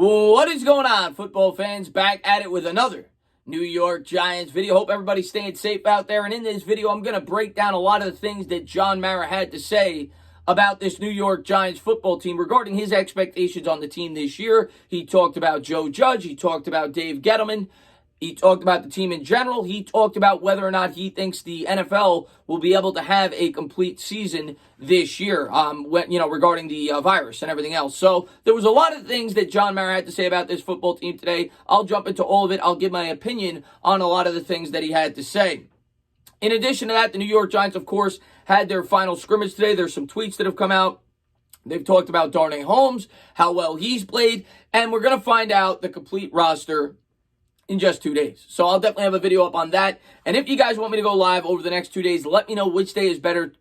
What is going on, football fans? Back at it with another New York Giants video. Hope everybody's staying safe out there. And in this video, I'm going to break down a lot of the things that John Mara had to say about this New York Giants football team regarding his expectations on the team this year. He talked about Joe Judge. He talked about Dave Gettleman. He talked about the team in general. He talked about whether or not he thinks the NFL will be able to have a complete season this year, regarding the virus and everything else. So there was a lot of things that John Mara had to say about this football team today. I'll jump into all of it. I'll give my opinion on a lot of the things that he had to say. In addition to that, the New York Giants, of course, had their final scrimmage today. There's some tweets that have come out. They've talked about Darnay Holmes, how well he's played, and we're going to find out the complete roster in just 2 days. So I'll definitely have a video up on that. And if you guys want me to go live over the next 2 days, let me know which day is better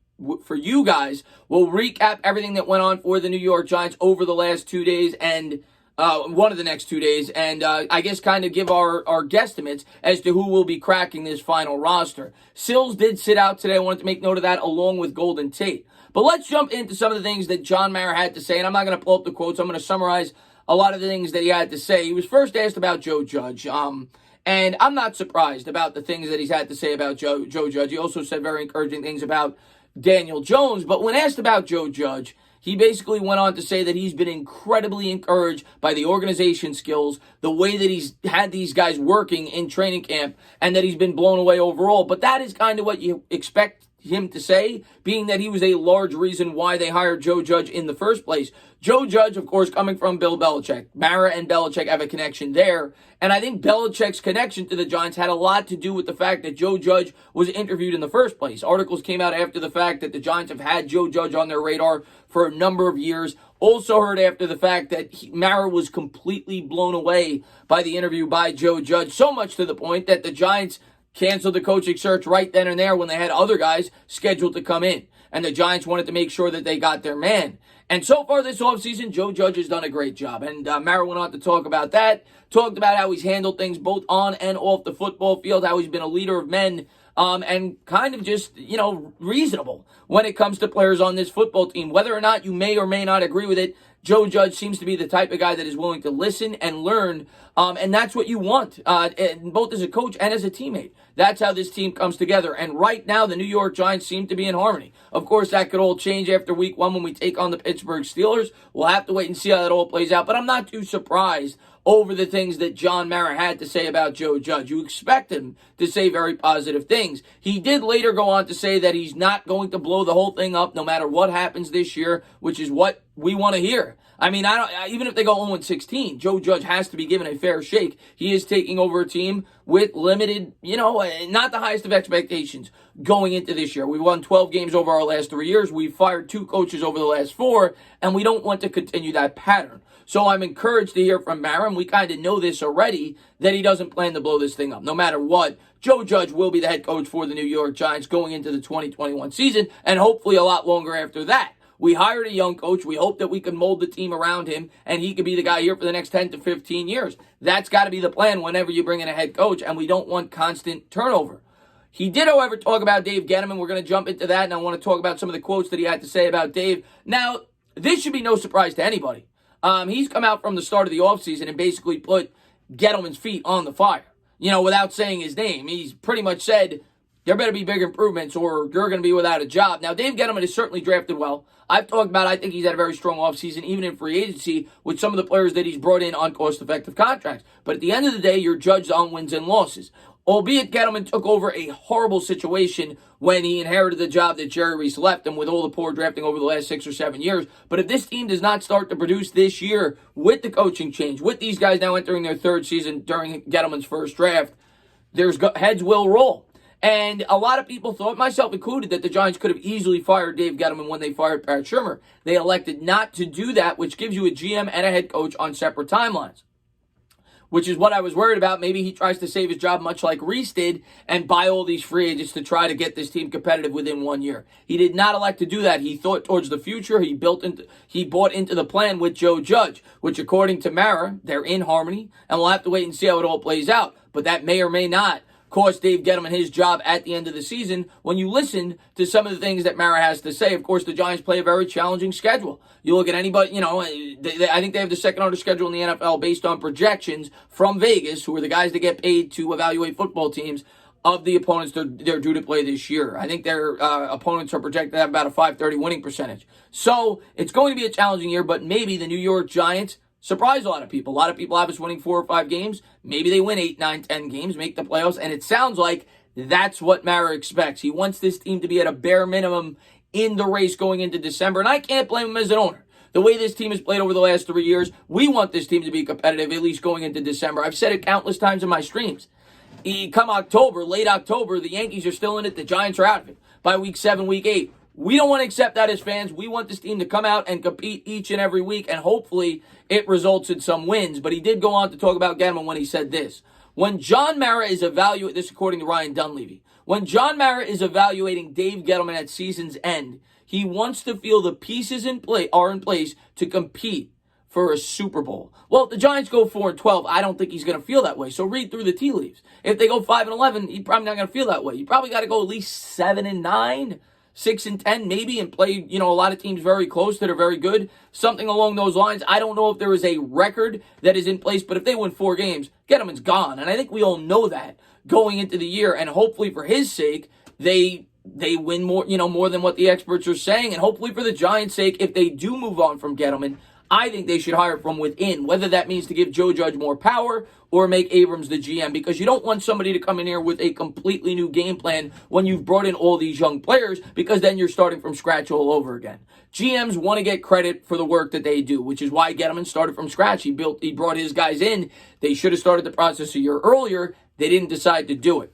for you guys. We'll recap everything that went on for the New York Giants over the last 2 days and one of the next 2 days. And I guess kind of give our guesstimates as to who will be cracking this final roster. Sills did sit out today. I wanted to make note of that along with Golden Tate. But let's jump into some of the things that John Mara had to say. And I'm not going to pull up the quotes. I'm going to summarize a lot of the things that he had to say. He was first asked about Joe Judge, and I'm not surprised about the things that he's had to say about Joe Judge. He also said very encouraging things about Daniel Jones, but when asked about Joe Judge, he basically went on to say that he's been incredibly encouraged by the organization skills, the way that he's had these guys working in training camp, and that he's been blown away overall. But that is kind of what you expect him to say, being that he was a large reason why they hired Joe Judge in the first place. Joe Judge, of course, coming from Bill Belichick. Mara and Belichick have a connection there. And I think Belichick's connection to the Giants had a lot to do with the fact that Joe Judge was interviewed in the first place. Articles came out after the fact that the Giants have had Joe Judge on their radar for a number of years. Also heard after the fact that Mara was completely blown away by the interview by Joe Judge, so much to the point that the Giants canceled the coaching search right then and there when they had other guys scheduled to come in. And the Giants wanted to make sure that they got their man. And so far this offseason, Joe Judge has done a great job. And Mara went on to talk about that, talked about how he's handled things both on and off the football field, how he's been a leader of men, and kind of just, reasonable when it comes to players on this football team. Whether or not you may or may not agree with it, Joe Judge seems to be the type of guy that is willing to listen and learn, and that's what you want, both as a coach and as a teammate. That's how this team comes together. And right now, the New York Giants seem to be in harmony. Of course, that could all change after week 1 when we take on the Pittsburgh Steelers. We'll have to wait and see how that all plays out. But I'm not too surprised over the things that John Mara had to say about Joe Judge. You expect him to say very positive things. He did later go on to say that he's not going to blow the whole thing up no matter what happens this year, which is what we want to hear. I mean, even if they go 0-16, Joe Judge has to be given a fair shake. He is taking over a team with limited, not the highest of expectations going into this year. We won 12 games over our last 3 years. We've fired 2 coaches over the last 4, and we don't want to continue that pattern. So I'm encouraged to hear from Mara, and we kind of know this already, that he doesn't plan to blow this thing up. No matter what, Joe Judge will be the head coach for the New York Giants going into the 2021 season, and hopefully a lot longer after that. We hired a young coach. We hope that we can mold the team around him, and he could be the guy here for the next 10 to 15 years. That's got to be the plan whenever you bring in a head coach, and we don't want constant turnover. He did, however, talk about Dave Gettleman. We're going to jump into that, and I want to talk about some of the quotes that he had to say about Dave. Now, this should be no surprise to anybody. He's come out from the start of the offseason and basically put Gettleman's feet on the fire, without saying his name. He's pretty much said, there better be big improvements or you're going to be without a job. Now, Dave Gettleman is certainly drafted well. I've talked about, I think he's had a very strong offseason, even in free agency, with some of the players that he's brought in on cost-effective contracts. But at the end of the day, you're judged on wins and losses. Albeit Gettleman took over a horrible situation when he inherited the job that Jerry Reese left him with all the poor drafting over the last 6 or 7 years. But if this team does not start to produce this year with the coaching change, with these guys now entering their 3rd season during Gettleman's first draft, heads will roll. And a lot of people thought, myself included, that the Giants could have easily fired Dave Gettleman when they fired Pat Shurmur. They elected not to do that, which gives you a GM and a head coach on separate timelines, which is what I was worried about. Maybe he tries to save his job much like Reese did and buy all these free agents to try to get this team competitive within 1 year. He did not elect to do that. He thought towards the future. He bought into the plan with Joe Judge, which according to Mara, they're in harmony, and we'll have to wait and see how it all plays out. But that may or may not cost Dave Gettleman his job at the end of the season. When you listen to some of the things that Mara has to say, of course, the Giants play a very challenging schedule. You look at anybody, I think they have the second hardest schedule in the NFL based on projections from Vegas, who are the guys that get paid to evaluate football teams, of the opponents they're due to play this year. I think their opponents are projected to have about a .530 winning percentage. So it's going to be a challenging year, but maybe the New York Giants surprise a lot of people. A lot of people have us winning 4 or 5 games. Maybe they win 8, 9, 10 games, make the playoffs, and it sounds like that's what Mara expects. He wants this team to be at a bare minimum in the race going into December, and I can't blame him as an owner. The way this team has played over the last 3 years, we want this team to be competitive, at least going into December. I've said it countless times in my streams. Come October, late October, the Yankees are still in it. The Giants are out of it by week 7, week 8. We don't want to accept that as fans. We want this team to come out and compete each and every week, and hopefully it results in some wins. But he did go on to talk about Gettleman when he said this. When John Mara is evaluating, this according to Ryan Dunleavy, when John Mara is evaluating Dave Gettleman at season's end, he wants to feel the pieces are in place to compete for a Super Bowl. Well, if the Giants go 4-12, I don't think he's going to feel that way. So read through the tea leaves. If they go 5-11, he's probably not going to feel that way. You probably got to go at least 7-9, 6-10 maybe, and play, a lot of teams very close that are very good. Something along those lines. I don't know if there is a record that is in place, but if they win 4 games, Gettleman's gone. And I think we all know that going into the year. And hopefully for his sake, they win more, more than what the experts are saying. And hopefully for the Giants' sake, if they do move on from Gettleman, I think they should hire from within, whether that means to give Joe Judge more power or make Abrams the GM, because you don't want somebody to come in here with a completely new game plan when you've brought in all these young players, because then you're starting from scratch all over again. GMs want to get credit for the work that they do, which is why Gettleman started from scratch. He brought his guys in. They should have started the process a year earlier. They didn't decide to do it.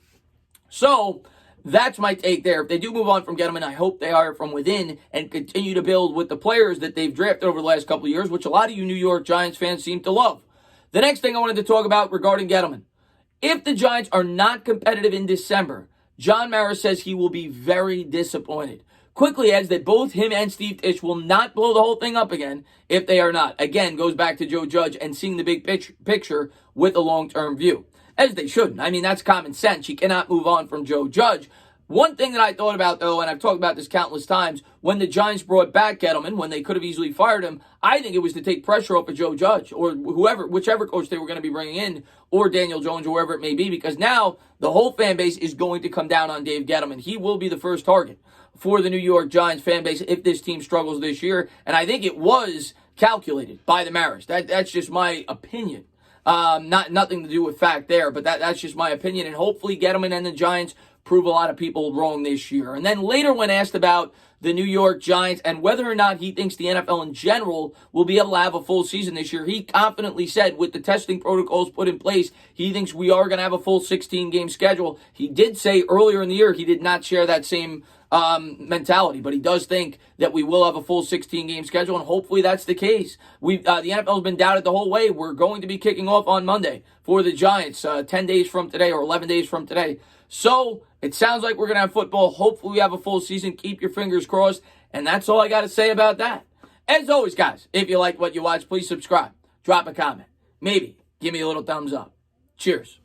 So that's my take there. If they do move on from Gettleman, I hope they hire from within and continue to build with the players that they've drafted over the last couple of years, which a lot of you New York Giants fans seem to love. The next thing I wanted to talk about regarding Gettleman. If the Giants are not competitive in December, John Mara says he will be very disappointed. Quickly adds that both him and Steve Tisch will not blow the whole thing up again if they are not. Again, goes back to Joe Judge and seeing the big picture with a long-term view. As they shouldn't. I mean, that's common sense. You cannot move on from Joe Judge. One thing that I thought about, though, and I've talked about this countless times, when the Giants brought back Gettleman, when they could have easily fired him, I think it was to take pressure off of Joe Judge or whichever coach they were going to be bringing in, or Daniel Jones, or whoever it may be, because now the whole fan base is going to come down on Dave Gettleman. He will be the first target for the New York Giants fan base if this team struggles this year, and I think it was calculated by the Maras. That's just my opinion. Nothing to do with fact there, but that's just my opinion. And hopefully Gettleman and the Giants prove a lot of people wrong this year. And then later, when asked about the New York Giants and whether or not he thinks the NFL in general will be able to have a full season this year, he confidently said with the testing protocols put in place, he thinks we are going to have a full 16-game schedule. He did say earlier in the year he did not share that same mentality, but he does think that we will have a full 16-game schedule, and hopefully that's the case. The NFL has been doubted the whole way. We're going to be kicking off on Monday for the Giants, 10 days from today or 11 days from today. So it sounds like we're going to have football. Hopefully we have a full season. Keep your fingers crossed, and that's all I got to say about that. As always, guys, if you like what you watch, please subscribe, drop a comment, maybe give me a little thumbs up. Cheers.